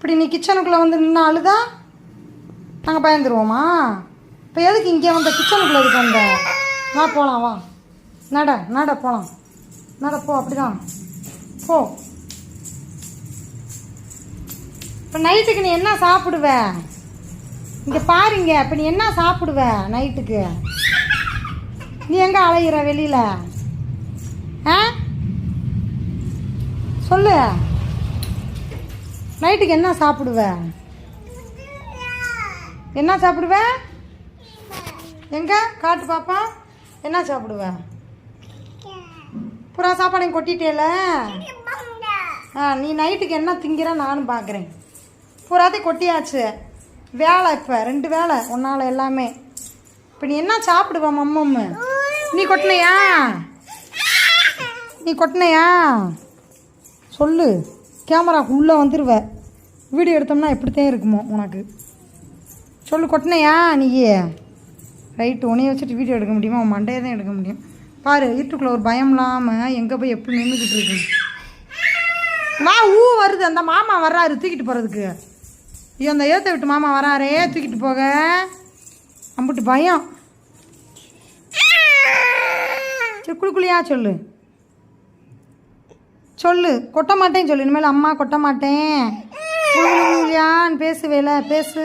இப்படி நீ கிச்சனுக்குள்ளே வந்து நின்று அழுதா நாங்கள் பயந்துருவோமா? இப்போ எதுக்கு இங்கே வந்த கிச்சனுக்குள்ளே எதுக்கு வந்த? வா போகலாம், வா நட போகலாம், நட போ, அப்படிதான் போ. இப்போ நைட்டுக்கு நீ என்ன சாப்பிடுவ? இங்கே பாருங்க, இப்போ நீ என்ன சாப்பிடுவ நைட்டுக்கு? நீ எங்கே அலையிற வெளியில்? ஆ சொல்லு, நைட்டுக்கு என்ன சாப்பிடுவ? என்ன சாப்பிடுவ? எங்கே காட்டு பாப்பா, என்ன சாப்பிடுவ? புறா சாப்பாடையும் கொட்டிட்டேல. நீ நைட்டுக்கு என்ன திங்கிற நானும் பார்க்குறேன். பூராத்தையும் கொட்டியாச்சு. வேலை இப்போ 2 வேலை உன்னால் எல்லாமே. இப்போ நீ என்ன சாப்பிடுவ மம்மம்மு? நீ கொட்டினையா சொல்லு. கேமராக்கு உள்ளே வந்துடுவ. வீடியோ எடுத்தோம்னா எப்படித்தான் இருக்குமோ உனக்கு. சொல்லு, கொட்டினையா நீ? ரைட்டு, உன்னைய வச்சுட்டு வீடியோ எடுக்க முடியுமா? உன் மண்டையை தான் எடுக்க முடியும். பாரு, வீட்டுக்குள்ளே ஒரு பயம் இல்லாமல் எங்கே போய் எப்படி நின்றுக்கிட்டு இருக்கு. வா, வருது, அந்த மாமா வர்றாரு தூக்கிட்டு போகிறதுக்கு. ஐயோ, அந்த ஏற்ற விட்டு மாமா வராரே தூக்கிட்டு போக. அம்பிட்டு பயம். சரி, குளிக்குளியா சொல்லு, கொட்ட மாட்டேன்னு சொல்லு. இனிமேல் அம்மா கொட்ட மாட்டேன் குளிக்குளியான்னு பேசுவேல, பேசு.